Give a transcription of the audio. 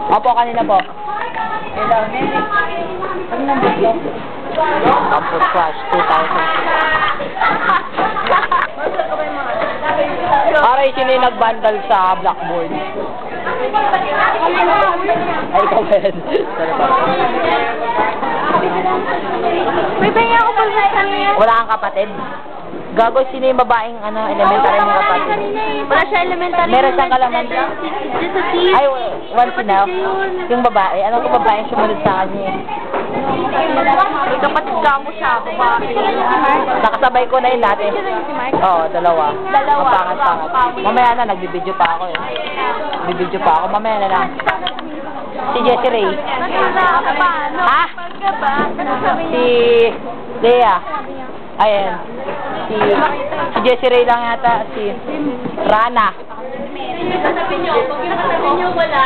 Opo, kanina po. Hello, Nene. Ano number ko? Campus Crush 2000. Aray, sino yung nag-vandal sa blackboard? Ay, ikaw ba yan? May pahinga ako pag sa kanina. Wala kang kapatid? Gago, sino yung babaeng elementary mong kapatid? Wala siya elementary. Meron siyang kalaman. Just a tea. Ay, once enough. Yung babae, ano ko babaeng sumunod sa kanya? May kapatid ka mo siya, babae. Nakasabay ko na yun dati. Oo, dalawa. Dalawa. Ang pangat-pangat. Mamaya na, nagbibideo pa ako eh. Nagbibideo pa ako, mamaya na lang. Si Jessie Ray. Ha? Si Lea. Ayan. Si Jessie Ray lang yata. Si Rana. Sasabihin niyo, pag yung nakatabi niyo wala,